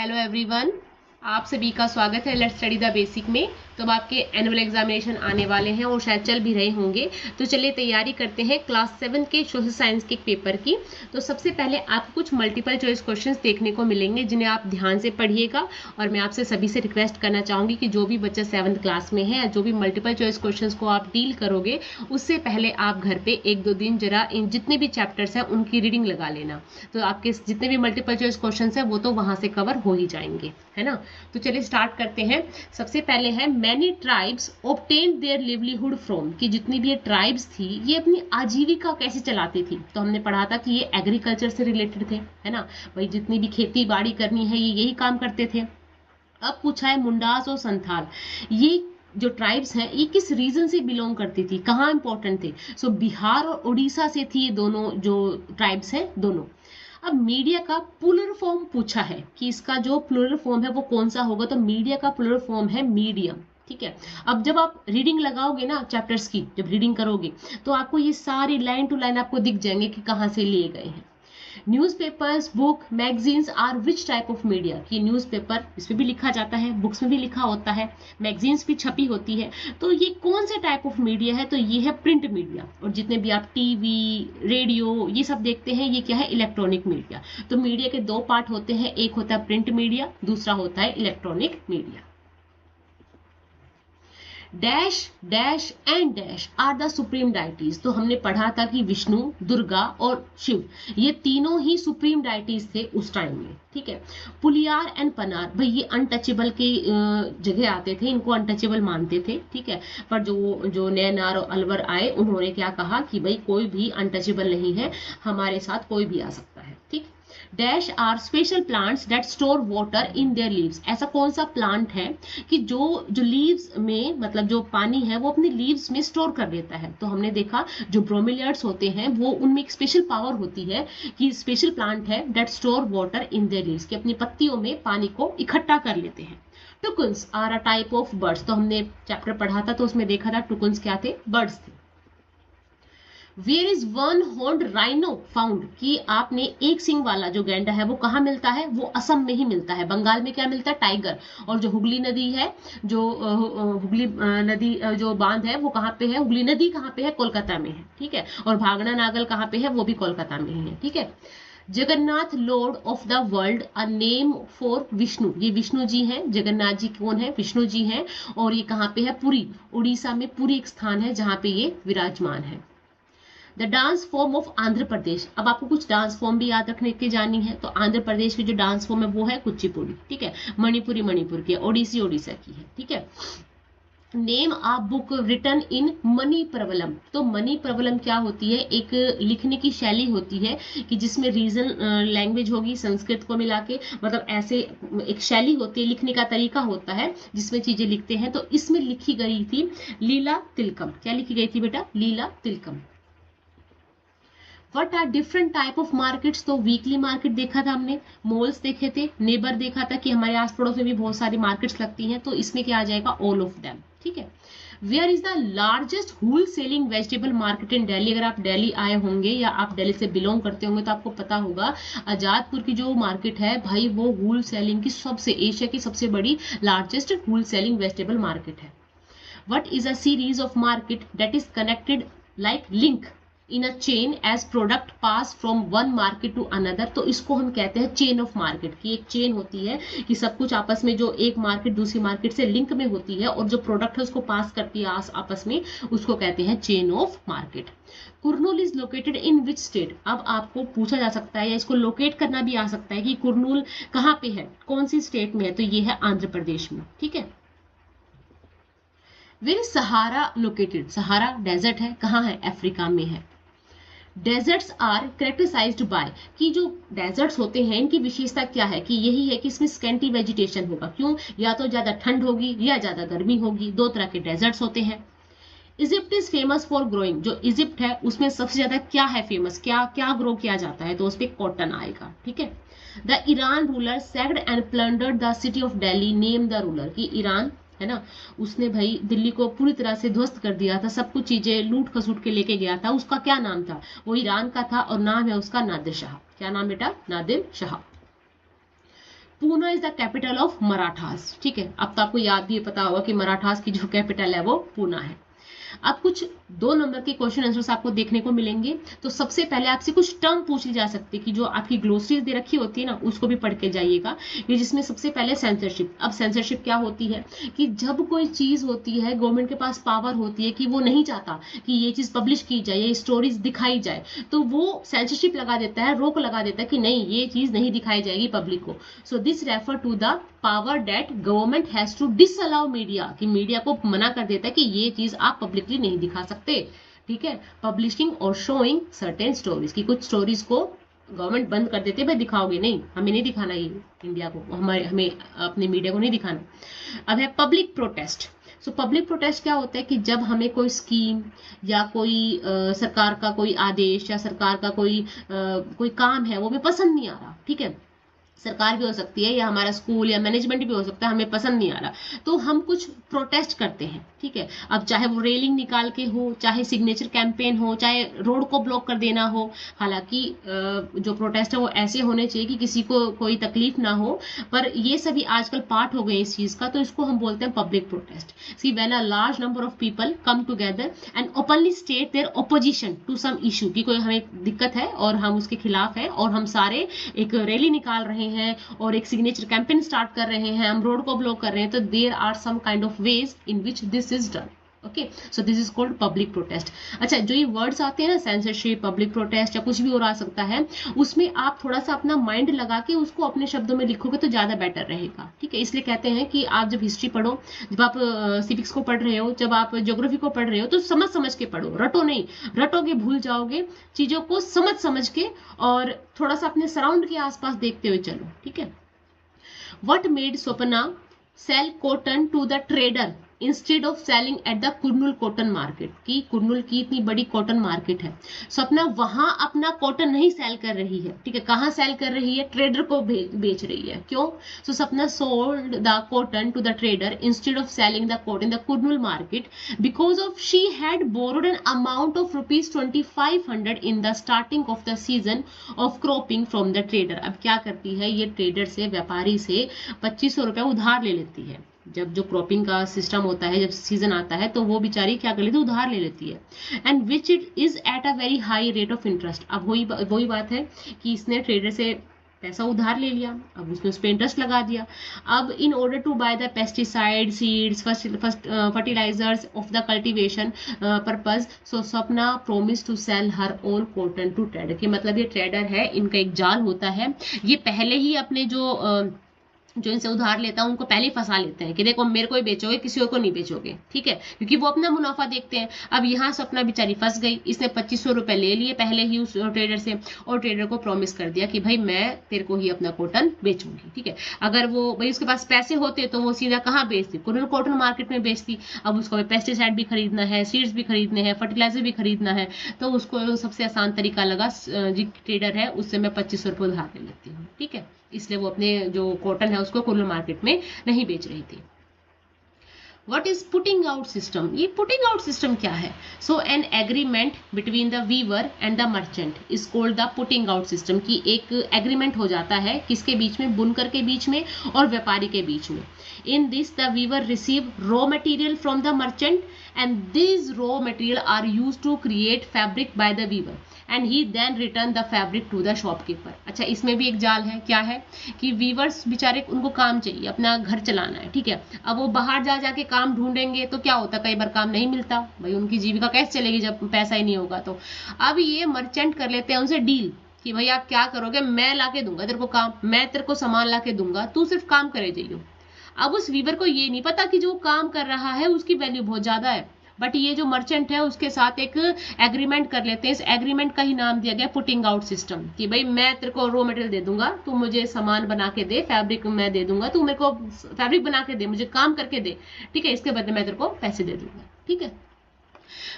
Hello everyone, आप सभी का स्वागत है लेट्स स्टडी द बेसिक में। तो अब आपके एनुअल एग्जामिनेशन आने वाले हैं और शायद चल भी रहे होंगे, तो चलिए तैयारी करते हैं क्लास 7 के सोशल साइंस के पेपर की। तो सबसे पहले आपको कुछ मल्टीपल चॉइस क्वेश्चंस देखने को मिलेंगे जिन्हें आप ध्यान से पढ़िएगा। और मैं आपसे सभी से रिक्वेस्ट करना चाहूँगी कि जो भी बच्चा 7th क्लास में है, जो भी मल्टीपल चॉइस क्वेश्चन को आप डील करोगे, उससे पहले आप घर पर 1-2 दिन जरा इन जितने भी चैप्टर्स हैं उनकी रीडिंग लगा लेना। तो आपके जितने भी मल्टीपल चॉइस क्वेश्चन हैं वो तो वहाँ से कवर हो ही जाएंगे, है ना। तो चलिए स्टार्ट करते हैं। सबसे पहले है many tribes obtained their livelihood from, कि जितनी भी ये ट्राइब्स थी ये अपनी आजीविका कैसे चलाती थी। तो हमने पढ़ा था कि ये एग्रीकल्चर से रिलेटेड थे, है ना। भाई जितनी भी खेती बाड़ी करनी है ये यही काम करते थे। अब पूछा है मुंडास और संथाल, ये जो ट्राइब्स हैं ये किस रीजन से बिलोंग करती थी, कहाँ इंपॉर्टेंट थे। सो बिहार और उड़ीसा से थी ये दोनों जो ट्राइब्स हैं दोनों। अब मीडिया का प्लूरल फॉर्म पूछा है कि इसका जो प्लूरल फॉर्म है वो कौन सा होगा। तो मीडिया का प्लूरल फॉर्म है मीडियम, ठीक है। अब जब आप रीडिंग लगाओगे ना चैप्टर्स की, जब रीडिंग करोगे तो आपको ये सारी लाइन टू लाइन आपको दिख जाएंगे कि कहाँ से लिए गए हैं। Newspapers, book, magazines are which type of media, कि न्यूज़पेपर इसमें भी लिखा जाता है, बुक्स में भी लिखा होता है, मैगजीन्स भी छपी होती है। तो ये कौन से टाइप ऑफ मीडिया है, तो ये है प्रिंट मीडिया। और जितने भी आप टीवी, रेडियो ये सब देखते हैं ये क्या है, इलेक्ट्रॉनिक मीडिया। तो मीडिया के दो पार्ट होते हैं, एक होता है प्रिंट मीडिया, दूसरा होता है electronic media. Dash dash and dash are the supreme deities. तो हमने पढ़ा था कि विष्णु, दुर्गा और शिव ये तीनों ही सुप्रीम डाइटीज थे उस टाइम में, ठीक है। पुलियार एंड पनार, भाई ये अनटचेबल के जगह आते थे, इनको अनटचेबल मानते थे, ठीक है। पर जो नैनार और अलवर आए उन्होंने क्या कहा कि भाई कोई भी अनटचेबल नहीं है, हमारे साथ कोई भी आ सकता है, ठीक। Dash are special plants that store water in their leaves, ऐसा कौन सा प्लांट है कि जो लीव्स में, मतलब जो पानी है वो अपनी लीव्स में स्टोर कर लेता है। तो हमने देखा जो ब्रोमिलियड्स होते हैं वो उनमें एक स्पेशल पावर होती है कि स्पेशल प्लांट है that store water in their leaves, कि अपनी पत्तियों में पानी को इकट्ठा कर लेते हैं। Toucans are a type of birds, तो हमने चैप्टर पढ़ा था तो उसमें देखा था टुकुन्स क्या थे, बर्ड्स थे। Where is one horned rhino found, कि आपने एक सिंग वाला जो गैंडा है वो कहाँ मिलता है, वो असम में ही मिलता है। बंगाल में क्या मिलता है, टाइगर। और जो हुगली नदी है, जो हुगली नदी जो बांध है वो कहाँ पे है, हुगली नदी कहाँ पे है, कोलकाता में है, ठीक है। और भागना नागल कहाँ पे है, वो भी कोलकाता में ही है, ठीक है। Jagannath Lord of the world a name for Vishnu, ये विष्णु जी हैं। जगन्नाथ जी कौन है, विष्णु जी हैं। और ये कहाँ पे है, पुरी, उड़ीसा में पुरी एक स्थान है जहाँ पे ये विराजमान है। The dance form of Andhra Pradesh, अब आपको कुछ डांस फॉर्म भी याद रखने की जानी है। तो आंध्र प्रदेश की जो डांस फॉर्म है वो है कुचिपुड़ी, ठीक है। मणिपुरी मणिपुर की, ओडिसी ओडिशा की है, ठीक है। Name a book written in Manipravalam, तो मनी प्रवलम क्या होती है, एक लिखने की शैली होती है कि जिसमें रीजन लैंग्वेज होगी संस्कृत को मिला के, मतलब ऐसे एक शैली होती है, लिखने का तरीका होता है जिसमें चीजें लिखते हैं। तो इसमें लिखी गई थी लीला तिलकम, क्या लिखी गई थी बेटा, Lilatilakam. What are different type of markets, तो वीकली मार्केट देखा था हमने, मॉल्स देखे थे, नेबर देखा था कि हमारे आस पड़ोस में भी बहुत सारी मार्केट्स लगती हैं। तो इसमें क्या आ जाएगा, ऑल ऑफ देम, ठीक है। Where is the largest whole selling vegetable market in Delhi, अगर आप दिल्ली आए होंगे या आप दिल्ली से बिलोंग करते होंगे तो आपको पता होगा आजादपुर की जो मार्केट है भाई वो होल सेलिंग की सबसे, एशिया की सबसे बड़ी largest whole selling vegetable market है। What is a series of market that is connected like link in a chain as product pass from one market to another, तो इसको हम कहते हैं चेन ऑफ मार्केट, की एक चेन होती है कि सब कुछ आपस में जो एक मार्केट दूसरी मार्केट से लिंक में होती है और जो प्रोडक्ट है उसको पास करती है आपस में, उसको कहते हैं chain of market. Kurnool is located in which state, अब आपको पूछा जा सकता है या इसको लोकेट करना भी आ सकता है कि कुरनूल कहाँ पे है, कौन सी स्टेट में है, तो ये है आंध्र प्रदेश में, ठीक है। Where is Sahara located, Sahara desert है, कहाँ है, अफ्रीका में है। डेजर्ट्स आर कैरेक्टराइज्ड बाय, कि जो डेजर्ट्स होते हैं इनकी विशेषता क्या है, कि यही है कि इसमें स्कैंटी वेजिटेशन होगा, क्यों, या तो ज्यादा ठंड होगी या ज्यादा गर्मी होगी, दो तरह के डेजर्ट्स होते हैं। Egypt is famous for growing, जो इजिप्ट है उसमें सबसे ज्यादा क्या है फेमस, क्या क्या ग्रो किया जाता है, तो उस पर कॉटन आएगा, ठीक है। The Iran ruler sacked and plundered the city of Delhi, name the ruler, कि ईरान है ना, उसने भाई दिल्ली को पूरी तरह से ध्वस्त कर दिया था, सब कुछ चीजें लूट खसूट के लेके गया था, उसका क्या नाम था, वो ईरान का था और नाम है उसका नादिर शाह। क्या नाम बेटा, Nadir Shah. Poona is the capital of Marathas. ठीक है, अब तो आपको याद भी पता होगा कि मराठास की जो कैपिटल है वो पूना है। अब कुछ 2 नंबर के क्वेश्चन आंसर्स आपको देखने को मिलेंगे। तो सबसे पहले आपसे कुछ टर्म पूछी जा सकती है कि जो आपकी ग्लोसरीज दे रखी होती है ना, उसको भी पढ़ के जाइएगा। ये जिसमें सबसे पहले सेंसरशिप। अब सेंसरशिप क्या होती है कि जब कोई चीज होती है, गवर्नमेंट के पास पावर होती है कि वो नहीं चाहता कि ये चीज पब्लिश की जाए, ये स्टोरीज दिखाई जाए, तो वो सेंसरशिप लगा देता है, रोक लगा देता है कि नहीं, ये चीज नहीं दिखाई जाएगी पब्लिक को। So this refer to the power that government has to disallow media, कि मीडिया को मना कर देता है कि ये चीज आप पब्लिकली नहीं दिखा सकते। ठीक है, पब्लिशिंग और शोइंग सर्टेन स्टोरीज, की कुछ स्टोरीज को गवर्नमेंट बंद कर देते, भाई दिखाओगे नहीं, हमें नहीं दिखाना, ये इंडिया को, हमें अपने मीडिया को नहीं दिखाना। अब है public protest. So public protest क्या होता है कि जब हमें कोई स्कीम या कोई सरकार का कोई आदेश या सरकार का कोई काम है वो हमें पसंद नहीं आ रहा। ठीक है, सरकार भी हो सकती है या हमारा स्कूल या मैनेजमेंट भी हो सकता है, हमें पसंद नहीं आ रहा, तो हम कुछ प्रोटेस्ट करते हैं। ठीक है, अब चाहे वो रेलिंग निकाल के हो, चाहे सिग्नेचर कैंपेन हो, चाहे रोड को ब्लॉक कर देना हो। हालांकि जो प्रोटेस्ट है वो ऐसे होने चाहिए कि किसी को कोई तकलीफ ना हो, पर ये सभी आजकल पार्ट हो गए इस चीज का, तो इसको हम बोलते हैं public protest. See when a large number of people come together and openly state their opposition to some issue, कि कोई हमें दिक्कत है और हम उसके खिलाफ है और हम सारे एक रैली निकाल रहे हैं और एक सिग्नेचर कैंपेन स्टार्ट कर रहे हैं, हम रोड को ब्लॉक कर रहे हैं, तो there are some kind of ways in which this is done. Okay, so this is called public protest. अच्छा, जो ये वर्ड्स आते हैं ना, सेंसरशिप, पब्लिक प्रोटेस्ट या कुछ भी और आ सकता है, उसमें आप थोड़ा सा अपना माइंड लगा के उसको अपने शब्दों में लिखोगे तो ज्यादा बेटर रहेगा। ठीक है, इसलिए कहते हैं कि आप जब हिस्ट्री पढ़ो, जब आप सिविक्स को पढ़ रहे हो, जब आप ज्योग्राफी को पढ़ रहे हो, तो समझ समझ के पढ़ो, रटो नहीं, रटोगे भूल जाओगे। चीजों को समझ समझ के और थोड़ा सा अपने सराउंड के आसपास देखते हुए चलो। ठीक है, what made Swapna sell cotton to the trader instead of selling at the Kurnool cotton market, की कुर्नूल की इतनी बड़ी कॉटन मार्केट है, स्वप्ना वहां अपना कॉटन नहीं सेल कर रही है। ठीक है, कहां सेल कर रही है? ट्रेडर को बेच रही है। क्यों? So Swapna sold the cotton to the trader instead of selling the cotton the Kurnool market because of she had borrowed an amount of ₹2500 in the starting of the season of cropping from the trader. अब क्या करती है ये trader से, व्यापारी से 2500 रुपया उधार ले लेती है। जब जो क्रॉपिंग का सिस्टम होता है, जब सीजन आता है, तो वो बेचारी क्या कर लेती है, उधार ले लेती है। And which it is at a very high rate of interest. अब वही बात है कि इसने ट्रेडर से पैसा उधार ले लिया, अब उसने उस पर इंटरेस्ट लगा दिया। अब in order to buy the pesticide, seeds, fertilisers of the cultivation purpose, so Swapna promise to sell her all cotton to trader. कि मतलब ये ट्रेडर है, इनका एक जाल होता है, ये पहले ही अपने जो इनसे उधार लेता है उनको पहले ही फंसा लेते हैं कि देखो मेरे को ही बेचोगे, किसी और को नहीं बेचोगे। ठीक है, क्योंकि वो अपना मुनाफा देखते हैं। अब यहाँ से अपना बेचारी फंस गई, इसने 2500 रुपए ले लिए पहले ही उस ट्रेडर से, और ट्रेडर को प्रॉमिस कर दिया कि भाई मैं तेरे को ही अपना कॉटन बेचूंगी। ठीक है, अगर वो भाई उसके पास पैसे होते तो वो सीधा कहाँ बेचती? कॉटन मार्केट में बेचती। अब उसको पेस्टिसाइड भी खरीदना है, सीड्स भी खरीदने हैं, फर्टिलाइजर भी खरीदना है, तो उसको सबसे आसान तरीका लगा, जो ट्रेडर है उससे मैं 2500 रुपये उधार ले लेती हूँ। ठीक है, इसलिए वो अपने जो कॉटन है उसको कुल्लू मार्केट में नहीं बेच रही थी। What is putting out system? ये putting out system क्या है? So an agreement between the weaver and the merchant is called the putting out system। की एक एग्रीमेंट हो जाता है किसके बीच में? बुनकर के बीच में और व्यापारी के बीच में। In this the weaver receive raw material from the merchant and these raw material are used to create fabric by the weaver and he then return the fabric to the shopkeeper। अच्छा, इसमें भी एक जाल है। क्या है कि viewers बेचारे, उनको काम चाहिए, अपना घर चलाना है। ठीक है, अब वो बाहर जाके काम ढूंढेंगे तो क्या होता है, कई बार काम नहीं मिलता, भाई उनकी जीविका कैसे चलेगी जब पैसा ही नहीं होगा। तो अब ये मर्चेंट कर लेते हैं उनसे डील कि भाई आप क्या करोगे, मैं लाके दूंगा तेरे को काम, मैं तेरे को सामान लाके दूंगा, तू सिर्फ काम करे जाइयो। अब उस वीवर को ये नहीं पता कि जो काम कर रहा है उसकी वैल्यू बहुत ज्यादा है, बट ये जो मर्चेंट है उसके साथ एक एग्रीमेंट कर लेते हैं। इस एग्रीमेंट का ही नाम दिया गया पुटिंग आउट सिस्टम, कि भाई मैं तेरे को रॉ मटेरियल दे दूंगा, तू मुझे सामान बना के दे, फैब्रिक मैं दे दूंगा, तू मेरे को फैब्रिक बना के दे, मुझे काम करके दे। ठीक है, इसके बदले मैं तेरे को पैसे दे दूंगा। ठीक है,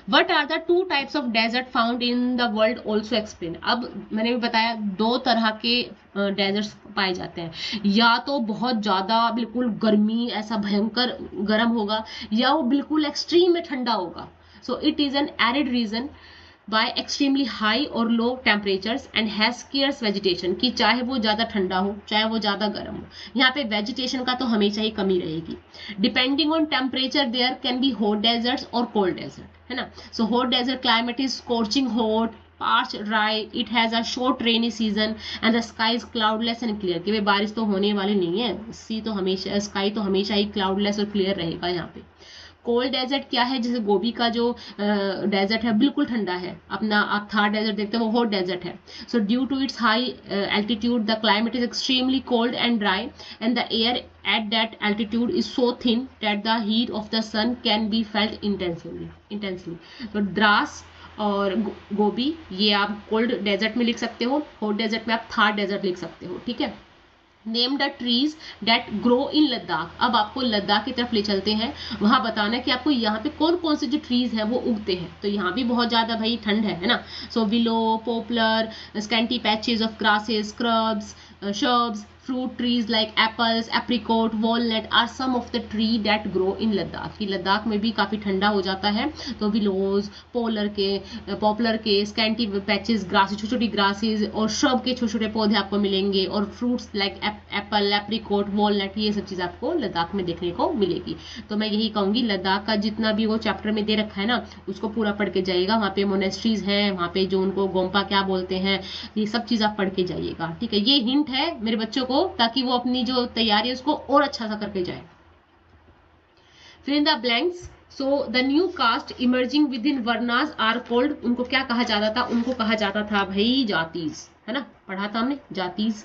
What are the two types of desert found in the world also explain। अब मैंने भी बताया 2 तरह के डेजर्ट्स पाए जाते हैं, या तो बहुत ज्यादा बिल्कुल गर्मी, ऐसा भयंकर गर्म होगा, या वो बिल्कुल एक्सट्रीम में ठंडा होगा। So it is an arid region by extremely high और low temperatures and has scarce vegetation, कि चाहे वो ज़्यादा ठंडा हो चाहे वो ज़्यादा गर्म हो, यहाँ पे वेजिटेशन का तो हमेशा ही कमी रहेगी। Depending on temperature there can be hot deserts और कोल्ड डेजर्ट, है ना। So hot desert climate is scorching hot, parched, dry, it has a short rainy season and the sky is cloudless and clear, कि भाई बारिश तो होने वाली नहीं है, सी तो हमेशा स्काई तो हमेशा ही क्लाउडलेस और क्लियर रहेगा यहाँ पे। कोल्ड डेजर्ट क्या है, जैसे गोबी का जो डेजर्ट है बिल्कुल ठंडा है, अपना आप थार डेजर्ट देखते हैं वो हॉट डेजर्ट है। So due to its high altitude the climate is extremely cold and dry and the air at that altitude is so thin that the heat of the sun can be felt intensely. तो द्रास और गोबी ये आप cold desert में लिख सकते हो, hot desert में आप थार डेजर्ट लिख सकते हो, ठीक है। Name the trees that grow in Ladakh, अब आपको लद्दाख की तरफ ले चलते हैं, वहां बताना है कि आपको यहाँ पे कौन कौन से जो ट्रीज हैं वो उगते हैं। तो यहाँ भी बहुत ज्यादा भाई ठंड है ना। So willow, poplar, scanty patches of grasses, scrubs, shrubs, fruit trees like apples, apricot, walnut are some of the tree that grow in Ladakh। कि लद्दाख में भी काफ़ी ठंडा हो जाता है, तो विलोज, पॉपुलर के, स्कैंटी पैचेस, ग्रासेस, छोटी छोटी ग्रासेस और श्रब के छोटे छोटे पौधे आपको मिलेंगे, और fruits like Apple, apricot, walnut, ये सब चीज़ आपको लद्दाख में देखने को मिलेगी। तो मैं यही कहूँगी लद्दाख का जितना भी वो चैप्टर में दे रखा है ना उसको पूरा पढ़ के जाइएगा। वहाँ पे मोनेस्ट्रीज हैं, वहाँ पे जो उनको गोम्पा क्या बोलते हैं, ये सब चीज़ आप पढ़ के जाइएगा, ठीक है। ये हिंट है मेरे बच्चों को ताकि वो अपनी जो तैयारी है उसको और अच्छा सा करके जाए। फिर in the blanks, so the new caste emerging within varnas are called, उनको क्या कहा जाता था, उनको कहा जाता था भाई जातीज, है ना, पढ़ा था हमने जातीज।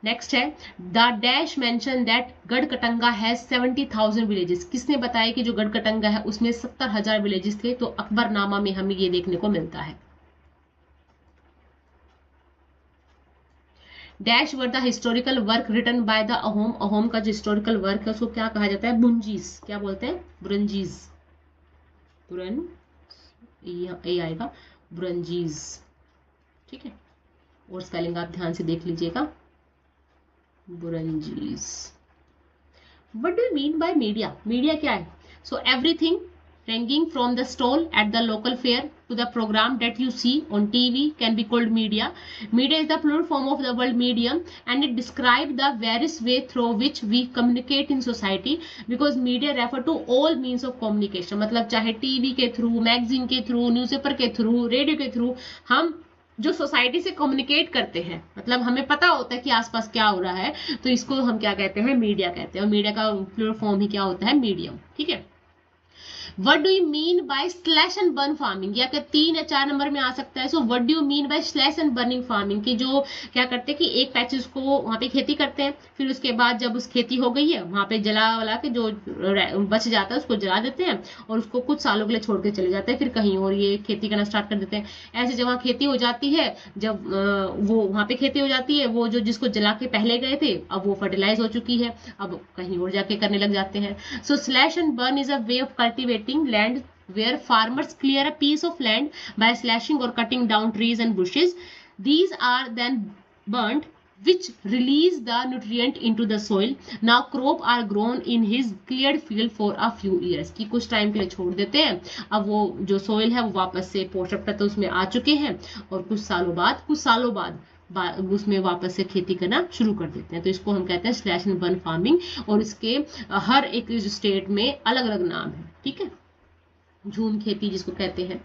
नेक्स्ट है the dash mention that Garha Katanga has 70,000 villages, किसने बताया कि जो गढ़कटंगा है उसमें 70,000 विलेजेस थे, तो अकबरनामा में हमें ये देखने को मिलता है। Dash were the historical work written by the Ahom, Ahom का जो हिस्टोरिकल वर्क है उसको क्या कहा जाता है, बुरंजीज, क्या बोलते हैं, बुरंजीज, बुरन ये आएगा बुरंजीज, ठीक है। और स्पेलिंग आप ध्यान से देख लीजिएगा, buranjis. What do you mean by media, media क्या है, so everything ranging from the stall at the local fair to the program that you see on TV can be called media. Media is the plural form of the word medium and it describes the various way through which we communicate in society, because media refer to all means of communication, मतलब चाहे TV के through, magazine के through, newspaper के through, radio के through हम जो society से communicate करते हैं, मतलब हमें पता होता है कि आसपास क्या हो रहा है, तो इसको हम क्या कहते हैं, मीडिया कहते हैं। और मीडिया का प्लूरल फॉर्म ही क्या होता है, मीडियम, ठीक है। What do you mean by slash and burn farming, या क्या 3 या 4 नंबर में आ सकता है। सो what do you mean by slash and burning farming, कि जो क्या करते हैं कि एक पैचेस को वहाँ पे खेती करते हैं, फिर उसके बाद जब उस खेती हो गई है वहाँ पे जला वला के जो बच जाता है उसको जला देते हैं और उसको कुछ सालों के लिए छोड़ के चले जाते हैं, फिर कहीं और ये खेती करना स्टार्ट कर देते हैं। ऐसे जब वहाँ खेती हो जाती है, जब वो वहाँ पे खेती हो जाती है, वो जो जिसको जला के पहले गए थे अब वो फर्टिलाइज हो चुकी है, अब कहीं और जाके करने लग जाते हैं। So slash and burn is a way of cultivating land where farmers clear a piece of land by slashing or cutting down trees and bushes. These are then burnt, which release the nutrient into the soil. Now crop are grown in his cleared field for a few years, कि कुछ time के लिए छोड़ देते हैं, अब वो जो सोइल है वो वापस से पोषक तत्व उसमें आ चुके हैं और कुछ सालों बाद उसमें वापस से खेती करना शुरू कर देते हैं। तो इसको हम कहते हैं स्लैश एंड बर्न फार्मिंग, और इसके हर एक स्टेट में अलग अलग नाम है, ठीक है। झूम खेती जिसको कहते हैं।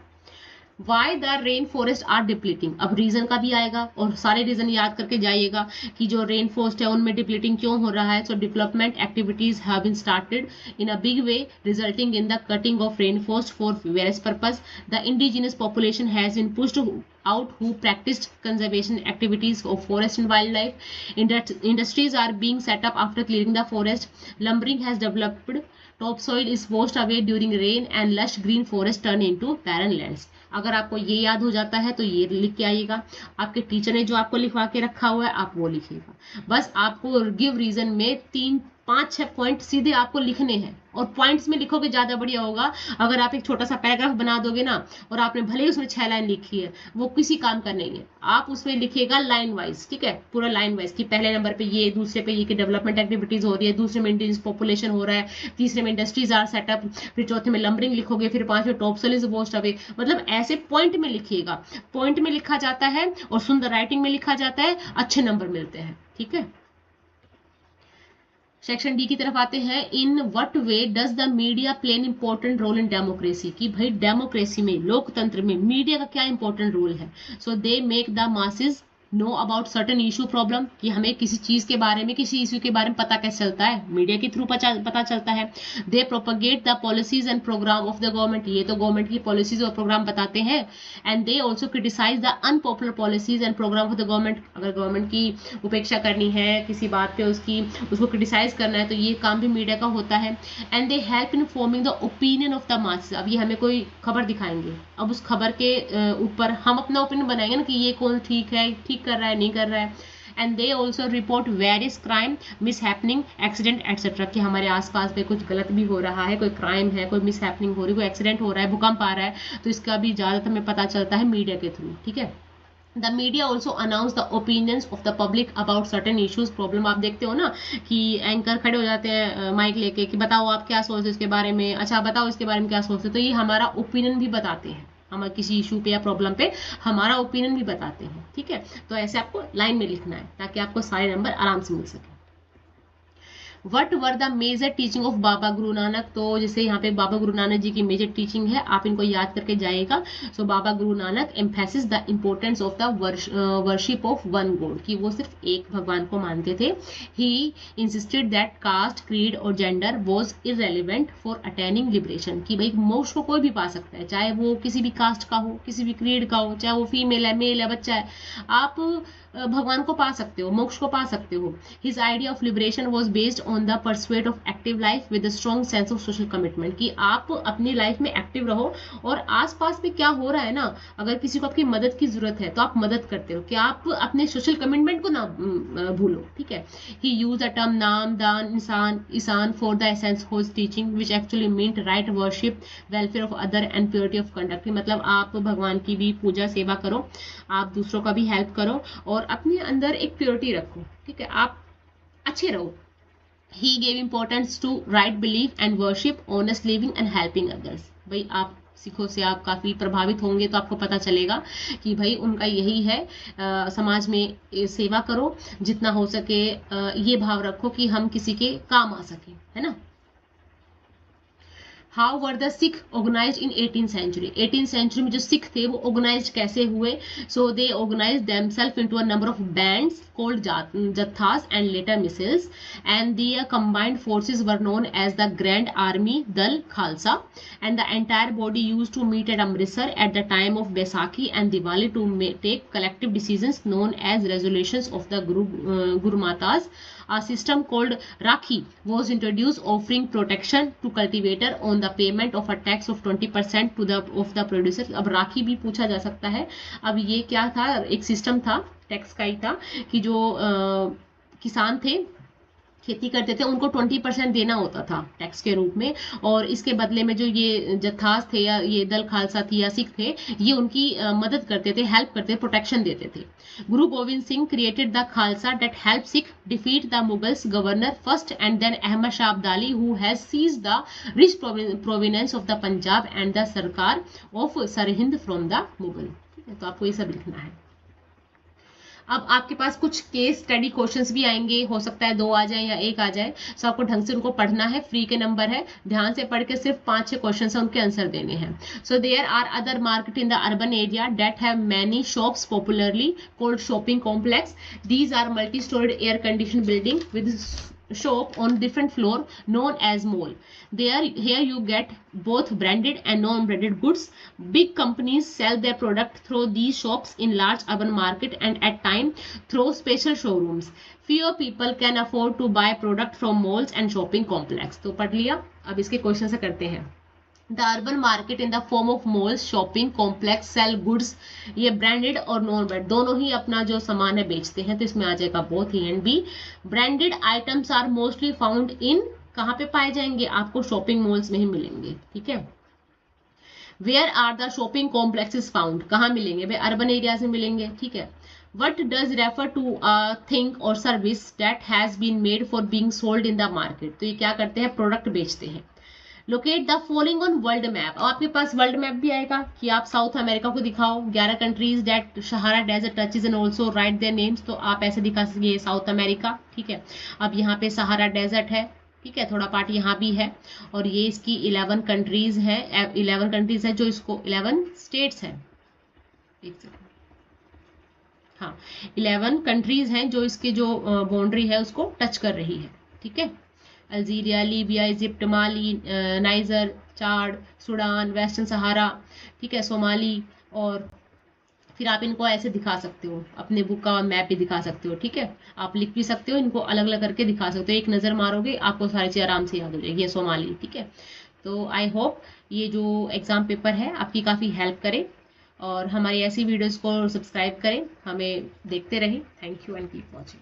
Why the rain forest are depleting, अब रीजन का भी आएगा और सारे रीजन याद करके जाइएगा कि जो रेन फॉरेस्ट है उनमें डिप्लीटिंग क्यों हो रहा है। So development activities have been started in a big way resulting in the cutting of rain forest for various purpose. The indigenous population has been pushed out who practiced conservation activities of forest and wildlife. Industries are being set up after clearing the forest. Lumbering has developed. Topsoil is washed away during rain and lush green forest turn into barren lands. अगर आपको ये याद हो जाता है तो ये लिख के आइएगा, आपके टीचर ने जो आपको लिखवा के रखा हुआ है आप वो लिखिएगा। बस आपको गिव रीजन में 3 5-6 पॉइंट सीधे आपको लिखने हैं, और पॉइंट्स में लिखोगे ज्यादा बढ़िया होगा। अगर आप एक छोटा सा पैराग्राफ बना दोगे ना, और आपने भले ही उसमें 6 लाइन लिखी है, वो किसी काम का नहीं है। आप उसमें लिखिएगा लाइन वाइज, ठीक है, पूरा लाइन वाइज, कि पहले नंबर पे ये, दूसरे पे ये, कि डेवलपमेंट एक्टिविटीज हो रही है, दूसरे में इंडियन पॉपुलेशन हो रहा है, तीसरे में इंडस्ट्रीज आर सेटअप, फिर चौथे में लंबरिंग लिखोगे, फिर 5वें टॉप सेल इज वॉस्ट अवे। मतलब ऐसे पॉइंट में लिखिएगा, पॉइंट में लिखा जाता है और सुंदर राइटिंग में लिखा जाता है, अच्छे नंबर मिलते हैं, ठीक है। सेक्शन डी की तरफ आते हैं। In what way does the media play an important role in democracy, कि भाई डेमोक्रेसी में, लोकतंत्र में मीडिया का क्या इंपॉर्टेंट रोल है। So they make the masses know about certain issue problem, कि हमें किसी चीज के बारे में, किसी इशू के बारे में पता कैसे चलता है, मीडिया के थ्रू पता चलता है। They propagate the policies and program of the government, ये तो गवर्नमेंट की पॉलिसीज और प्रोग्राम बताते हैं। And they also criticise the unpopular policies and program of the government, अगर गवर्नमेंट की उपेक्षा करनी है, किसी बात पे उसको क्रिटिसाइज करना है, तो ये काम भी मीडिया का होता है। And they help in forming the opinion of the masses, अब ये हमें कोई खबर दिखाएंगे, अब उस खबर के ऊपर हम अपना ओपिनियन बनाएंगे ना, कि ये कौन ठीक है, ठीक कर रहा है, नहीं कर रहा है। And they also report various crime, miss happening, accident etcetera, कि हमारे आसपास में कुछ गलत भी हो रहा है, कोई क्राइम है, कोई मिस हैपनिंग हो रही है, कोई एक्सीडेंट हो रहा है, भूकंप आ रहा है, तो इसका भी ज्यादातर हमें पता चलता है मीडिया के थ्रू, ठीक है। The media also announce the opinions of the public about certain issues problem. आप देखते हो ना कि एंकर खड़े हो जाते हैं माइक लेके, कि बताओ आप क्या सोचते हो इसके बारे में, अच्छा बताओ इसके बारे में क्या सोचते हो, तो ये हमारा ओपिनियन भी बताते हैं, हम किसी इशू पे या प्रॉब्लम पे हमारा ओपिनियन भी बताते हैं, ठीक है। तो ऐसे आपको लाइन में लिखना है, ताकि आपको सारे नंबर आराम से मिल सके। What were the major teaching of Baba Guru Nanak, तो जैसे यहाँ पे बाबा गुरु नानक जी की मेजर टीचिंग है, आप इनको याद करके जाइएगा। So Baba Guru Nanak emphasis the importance of the worship of one god, कि वो सिर्फ एक भगवान को मानते थे। He insisted that caste, creed और gender was irrelevant for attaining liberation, कि भाई मोक्ष को कोई भी पा सकता है, चाहे वो किसी भी कास्ट का हो, किसी भी क्रीड का हो, चाहे वो फीमेल है, मेल है, बच्चा है, आप भगवान को पा सकते हो, मोक्ष को पा सकते हो। His idea of liberation was based on the pursuit of active life with strong sense of social commitment, कि आप अपनी लाइफ में एक्टिव रहो, और आसपास में क्या हो रहा है ना, अगर किसी को आपकी मदद की जरूरत है तो आप मदद करते हो, कि आप अपने सोशल कमिटमेंट को ना भूलो, ठीक है। ही use the term naam, daan, isnan for the essence of his teaching which actually meant right worship, welfare of other and purity of conduct, मतलब आप भगवान की भी पूजा सेवा करो, आप दूसरों का भी हेल्प करो, और अपने अंदर एक प्योरिटी रखो, ठीक है, आप अच्छे रहो। He gave importance to right belief and worship, honest living and helping others। भाई आप सिखों से आप काफ़ी प्रभावित होंगे, तो आपको पता चलेगा कि भाई उनका यही है, समाज में सेवा करो, जितना हो सके ये भाव रखो कि हम किसी के काम आ सके, है ना। How were the Sikh organise in 18th century, 18th century में जो सिख थे वो ऑर्गेनाइज कैसे हुए। So they organise themselves into a number of bands called jathas and later missiles, and their combined forces were known as the Grand Army Dal Khalsa, and the entire body used to meet at Amritsar at the time of Baisakhi and Diwali to take collective decisions known as resolutions of the Guru Matas. A system called Rakhi was introduced, offering protection to cultivator on the payment of a tax of 20% to the producer। अब राखी भी पूछा जा सकता है। अब ये क्या था, एक सिस्टम था, टैक्स का ही था, कि जो किसान थे, खेती करते थे, उनको 20% देना होता था टैक्स के रूप में, और इसके बदले में जो ये जत्थास थे या ये दल खालसा थी या सिख थे, ये उनकी मदद करते थे, हेल्प करते थे, प्रोटेक्शन देते थे। Guru Gobind Singh created the Khalsa that help Sikh defeat the Mughals governor first and then Ahmad Shah Abdali who has seize the rich province of the Punjab and the sarkar of Sirhind from the Mughal. ठीक है, तो आपको ये सब लिखना है। अब आपके पास कुछ केस स्टडी क्वेश्चंस भी आएंगे, हो सकता है 2 आ जाए या 1 आ जाए, सो आपको ढंग से उनको पढ़ना है, फ्री के नंबर है, ध्यान से पढ़ के सिर्फ 5-6 क्वेश्चन है उनके आंसर देने हैं। So there are other market in the urban area that have many shops popularly called shopping complex. These are multi storeyed air condition building with shop on different floor known as mall. Here you get both branded and non-branded goods. Big companies sell their product through these shops in large urban market and at time through special showrooms. Fewer people can afford to buy product from malls and shopping complex। तो पढ़ लिया, अब इसके question से करते हैं। The urban market in the form of malls, shopping complex sell goods, ये branded और नॉन ब्रांड दोनों ही अपना जो सामान है बेचते हैं, तो इसमें आ जाएगा बोथ ही and B. Branded items are mostly found in, कहाँ पे पाए जाएंगे, आपको शॉपिंग मॉल्स में ही मिलेंगे, ठीक है। Where are the shopping complexes found, कहाँ मिलेंगे, वे अर्बन एरियाज में मिलेंगे, ठीक है। What does refer to a thing और service that has been made for being sold in the market, तो ये क्या करते हैं, प्रोडक्ट बेचते हैं। Locate the following on world map, और आपके पास वर्ल्ड मैप भी आएगा कि आप साउथ अमेरिका को दिखाओ, 11 countries that Sahara desert touches and also write their names, तो आप ऐसे दिखा सकिए साउथ अमेरिका, ठीक है। अब यहाँ पे सहारा डेजर्ट है, ठीक है, थोड़ा पार्ट यहाँ भी है, और ये इसकी 11 कंट्रीज है, 11 कंट्रीज है जो इसको 11 स्टेट्स है, हाँ 11 कंट्रीज हैं जो इसके जो बाउंड्री है उसको टच कर रही है, ठीक है। अल्जीरिया, लीबिया, इजिप्ट, माली, नाइजर, चाड, सूडान, वेस्टर्न सहारा, ठीक है, सोमाली, और फिर आप इनको ऐसे दिखा सकते हो, अपने बुक का मैप भी दिखा सकते हो, ठीक है। आप लिख भी सकते हो, इनको अलग अलग करके दिखा सकते हो, एक नज़र मारोगे आपको सारी चीज़ आराम से याद हो जाएगी, ये सोमाली, ठीक है। तो आई होप ये जो एग्ज़ाम पेपर है आपकी काफ़ी हेल्प करे, और हमारी ऐसी वीडियोज़ को सब्सक्राइब करें, हमें देखते रहें। Thank you and keep watching.